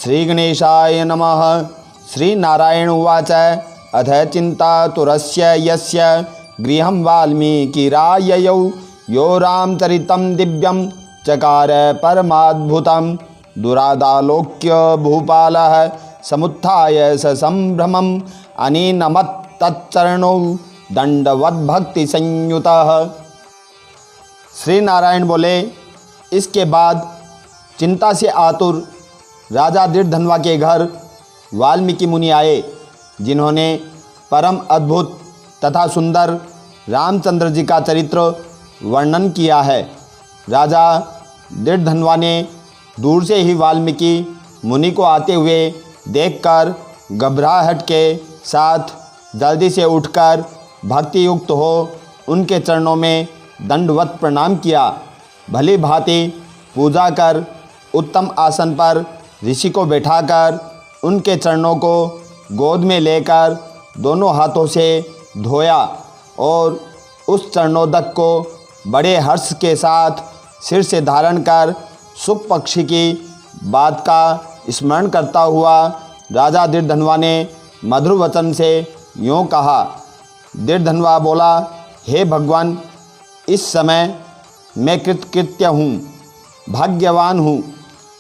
श्रीगणेशाय नमः। श्रीनारायण उवाच अथ चिन्तातुरस्य यस्य गृहं वाल्मीकिराययौ यो रामचरितं दिव्यं चकार परमाद्भुतं दुरादालोक्य भूपालः समुत्थाय ससंभ्रमम् अनिनमत् तच्चरणौ दंडवद्भक्ति संयुतः। श्री नारायण बोले, इसके बाद चिंता से आतुर राजा दृढ़धनवा के घर वाल्मीकि मुनि आए, जिन्होंने परम अद्भुत तथा सुंदर रामचंद्र जी का चरित्र वर्णन किया है। राजा दृढ़धनवा ने दूर से ही वाल्मीकि मुनि को आते हुए देखकर घबराहट के साथ जल्दी से उठकर भक्ति युक्त हो उनके चरणों में दंडवत प्रणाम किया। भली भांति पूजा कर उत्तम आसन पर ऋषि को बैठाकर उनके चरणों को गोद में लेकर दोनों हाथों से धोया और उस चरणोदक को बड़े हर्ष के साथ सिर से धारण कर शुक पक्षी की बात का स्मरण करता हुआ राजा दृढ़धनवा ने मधुर वचन से यूँ कहा। दृढ़धनवा बोला, हे भगवान, इस समय मैं कृतकृत्य हूँ, भाग्यवान हूँ,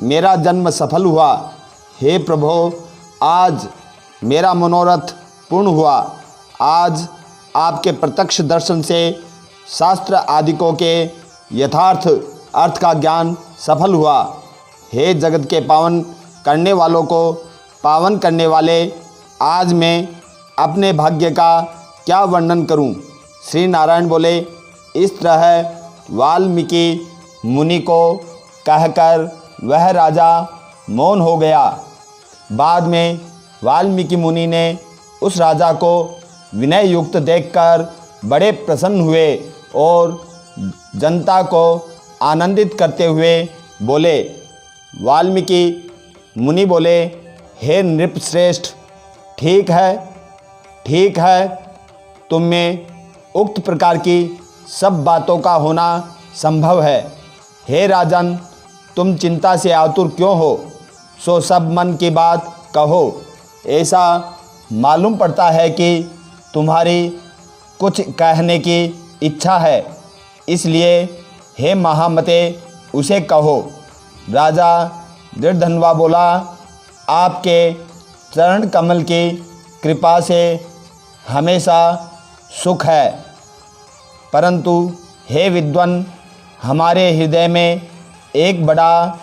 मेरा जन्म सफल हुआ। हे प्रभो, आज मेरा मनोरथ पूर्ण हुआ। आज आपके प्रत्यक्ष दर्शन से शास्त्र आदिकों के यथार्थ अर्थ का ज्ञान सफल हुआ। हे जगत के पावन करने वालों को पावन करने वाले, आज मैं अपने भाग्य का क्या वर्णन करूं। श्री नारायण बोले, इस तरह वाल्मीकि मुनि को कहकर वह राजा मौन हो गया। बाद में वाल्मीकि मुनि ने उस राजा को विनय युक्त देखकर बड़े प्रसन्न हुए और जनता को आनंदित करते हुए बोले। वाल्मीकि मुनि बोले, हे नृपश्रेष्ठ, ठीक है, तुम में उक्त प्रकार की सब बातों का होना संभव है। हे राजन, तुम चिंता से आतुर क्यों हो, सो सब मन की बात कहो। ऐसा मालूम पड़ता है कि तुम्हारी कुछ कहने की इच्छा है, इसलिए हे महामते उसे कहो। राजा दृढ़धनवा बोला, आपके चरण कमल की कृपा से हमेशा सुख है, परंतु हे विद्वान, हमारे हृदय में एक बड़ा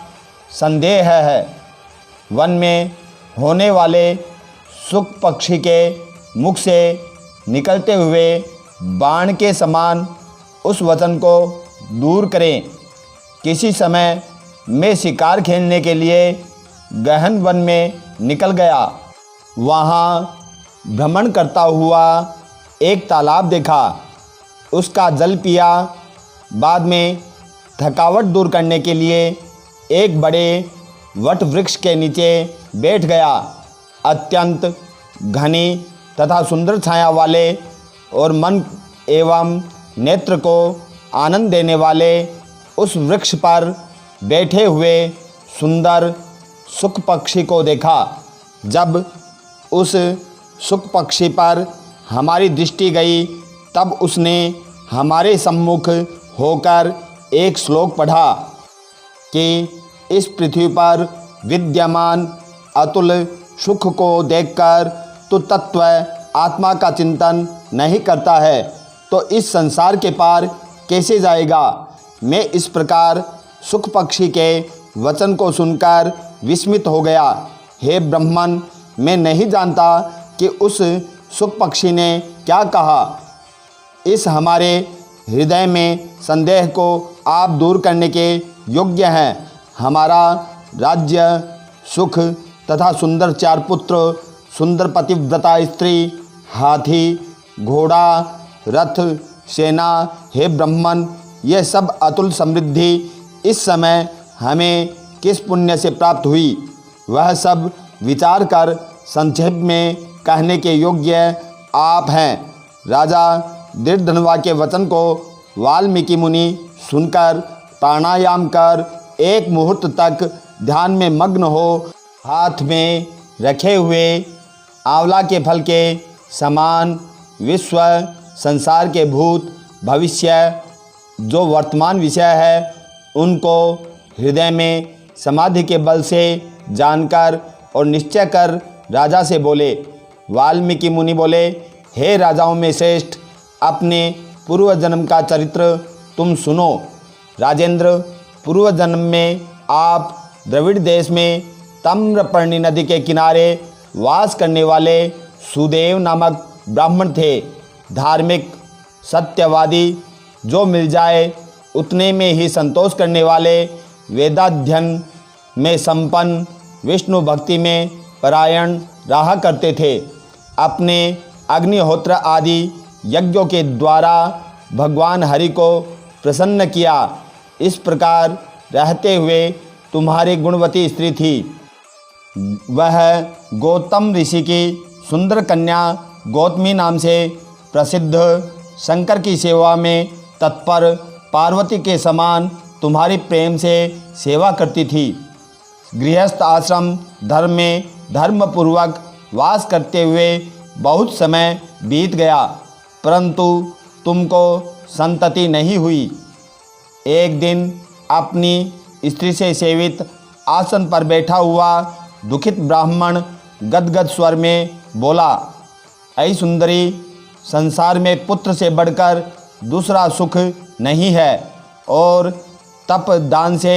संदेह है। वन में होने वाले शुक पक्षी के मुख से निकलते हुए बाण के समान उस वचन को दूर करें। किसी समय मैं शिकार खेलने के लिए गहन वन में निकल गया। वहाँ भ्रमण करता हुआ एक तालाब देखा, उसका जल पिया। बाद में थकावट दूर करने के लिए एक बड़े वट वृक्ष के नीचे बैठ गया। अत्यंत घनी तथा सुंदर छाया वाले और मन एवं नेत्र को आनंद देने वाले उस वृक्ष पर बैठे हुए सुंदर शुक पक्षी को देखा। जब उस शुक पक्षी पर हमारी दृष्टि गई, तब उसने हमारे सम्मुख होकर एक श्लोक पढ़ा कि इस पृथ्वी पर विद्यमान अतुल सुख को देखकर तो तत्व आत्मा का चिंतन नहीं करता है, तो इस संसार के पार कैसे जाएगा। मैं इस प्रकार सुख पक्षी के वचन को सुनकर विस्मित हो गया। हे ब्रह्मन, मैं नहीं जानता कि उस सुख पक्षी ने क्या कहा। इस हमारे हृदय में संदेह को आप दूर करने के योग्य हैं। हमारा राज्य, सुख तथा सुंदर 4 पुत्र, सुंदर पतिव्रता स्त्री, हाथी, घोड़ा, रथ, सेना, हे ब्रह्मन, यह सब अतुल समृद्धि इस समय हमें किस पुण्य से प्राप्त हुई, वह सब विचार कर संक्षेप में कहने के योग्य आप हैं। राजा दृढ़धनवा के वचन को वाल्मीकि मुनि सुनकर प्राणायाम कर एक मुहूर्त तक ध्यान में मग्न हो हाथ में रखे हुए आंवला के फल के समान विश्व संसार के भूत भविष्य जो वर्तमान विषय है उनको हृदय में समाधि के बल से जानकर और निश्चय कर राजा से बोले। वाल्मीकि मुनि बोले, हे राजाओं में श्रेष्ठ, अपने पूर्व जन्म का चरित्र तुम सुनो। राजेंद्र, पूर्व जन्म में आप द्रविड़ देश में ताम्रपर्णी नदी के किनारे वास करने वाले सुदेव नामक ब्राह्मण थे। धार्मिक, सत्यवादी, जो मिल जाए उतने में ही संतोष करने वाले, वेदाध्ययन में संपन्न, विष्णु भक्ति में परायण रहा करते थे। अपने अग्निहोत्र आदि यज्ञों के द्वारा भगवान हरि को प्रसन्न किया। इस प्रकार रहते हुए तुम्हारी गुणवती स्त्री थी। वह गौतम ऋषि की सुंदर कन्या गौतमी नाम से प्रसिद्ध, शंकर की सेवा में तत्पर, पार्वती के समान तुम्हारी प्रेम से सेवा करती थी। गृहस्थ आश्रम धर्म में धर्मपूर्वक वास करते हुए बहुत समय बीत गया, परंतु तुमको संतति नहीं हुई। एक दिन अपनी स्त्री से सेवित आसन पर बैठा हुआ दुखित ब्राह्मण गदगद स्वर में बोला, ऐ सुंदरी, संसार में पुत्र से बढ़कर दूसरा सुख नहीं है और तप दान से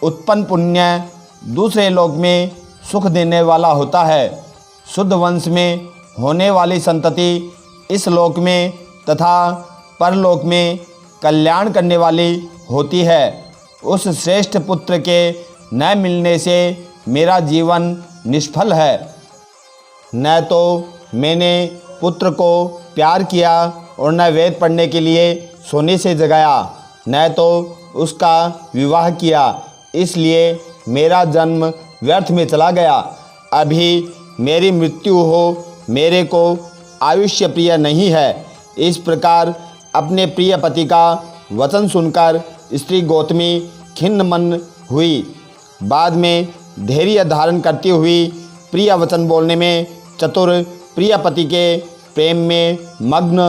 उत्पन्न पुण्य दूसरे लोक में सुख देने वाला होता है। शुद्ध वंश में होने वाली संतति इस लोक में तथा परलोक में कल्याण करने वाली होती है। उस श्रेष्ठ पुत्र के न मिलने से मेरा जीवन निष्फल है। न तो मैंने पुत्र को प्यार किया और न वेद पढ़ने के लिए सोने से जगाया, न तो उसका विवाह किया, इसलिए मेरा जन्म व्यर्थ में चला गया। अभी मेरी मृत्यु हो, मेरे को आयुष्य प्रिय नहीं है। इस प्रकार अपने प्रिय पति का वचन सुनकर स्त्री गौतमी खिन्न मन हुई। बाद में धैर्य धारण करती हुई प्रिय वचन बोलने में चतुर, प्रिय पति के प्रेम में मग्न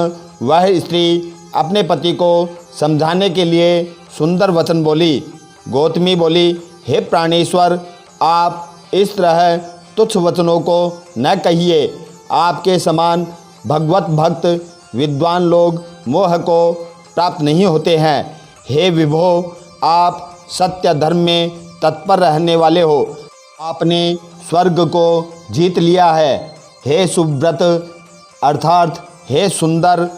वह स्त्री अपने पति को समझाने के लिए सुंदर वचन बोली। गौतमी बोली, हे प्राणेश्वर, आप इस तरह तुच्छ वचनों को न कहिए। आपके समान भगवत भक्त विद्वान लोग मोह को प्राप्त नहीं होते हैं। हे विभो, आप सत्य धर्म में तत्पर रहने वाले हो। आपने स्वर्ग को जीत लिया है। हे सुव्रत अर्थात हे सुंदर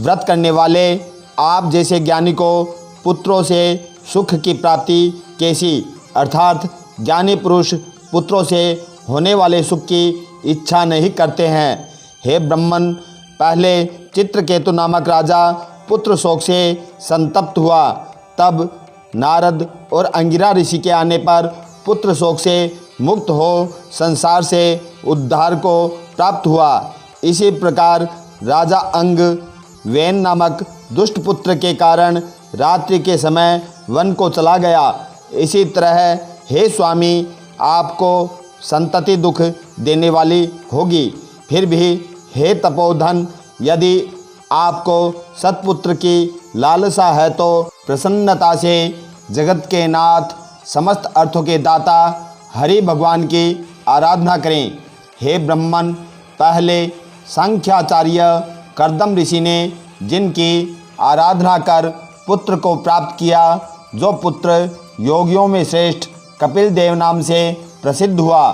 व्रत करने वाले, आप जैसे ज्ञानी को पुत्रों से सुख की प्राप्ति कैसी अर्थात ज्ञानी पुरुष पुत्रों से होने वाले सुख की इच्छा नहीं करते हैं। हे ब्रह्मन, पहले चित्रकेतु नामक राजा पुत्र शोक से संतप्त हुआ, तब नारद और अंगिरा ऋषि के आने पर पुत्र शोक से मुक्त हो संसार से उद्धार को प्राप्त हुआ। इसी प्रकार राजा अंग वैन नामक दुष्ट पुत्र के कारण रात्रि के समय वन को चला गया। इसी तरह हे स्वामी, आपको संतति दुख देने वाली होगी। फिर भी हे तपोधन, यदि आपको सत्पुत्र की लालसा है तो प्रसन्नता से जगत के नाथ, समस्त अर्थों के दाता हरि भगवान की आराधना करें। हे ब्रह्मन, पहले सांख्याचार्य कर्दम ऋषि ने जिनकी आराधना कर पुत्र को प्राप्त किया, जो पुत्र योगियों में श्रेष्ठ कपिल देव नाम से प्रसिद्ध हुआ।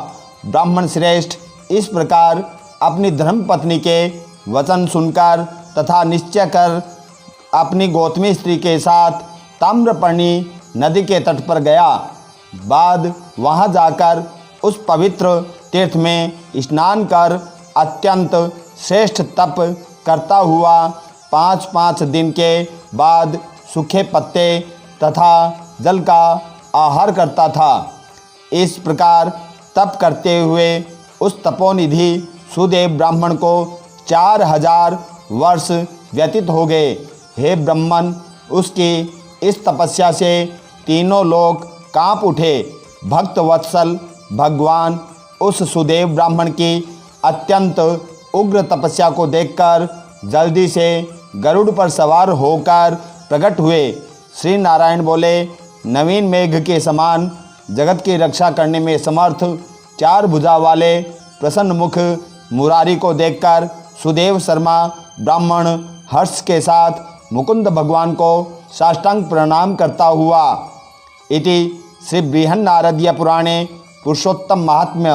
ब्राह्मण श्रेष्ठ इस प्रकार अपनी धर्मपत्नी के वचन सुनकर तथा निश्चय कर अपनी गौतमी स्त्री के साथ ताम्रपर्णी नदी के तट पर गया। बाद वहां जाकर उस पवित्र तीर्थ में स्नान कर अत्यंत श्रेष्ठ तप करता हुआ 5-5 दिन के बाद सूखे पत्ते तथा जल का आहार करता था। इस प्रकार तप करते हुए उस तपोनिधि सुदेव ब्राह्मण को 4000 वर्ष व्यतीत हो गए। हे ब्रह्मन, उसकी इस तपस्या से तीनों लोक कांप उठे। भक्त वत्सल भगवान उस सुदेव ब्राह्मण की अत्यंत उग्र तपस्या को देखकर जल्दी से गरुड़ पर सवार होकर प्रकट हुए। श्री नारायण बोले, नवीन मेघ के समान जगत की रक्षा करने में समर्थ 4 भुजा वाले प्रसन्न मुख मुरारी को देखकर सुदेव शर्मा ब्राह्मण हर्ष के साथ मुकुंद भगवान को साष्टांग प्रणाम करता हुआ। इति श्री बृहन्नारदीय पुराणे पुरुषोत्तम महात्म्य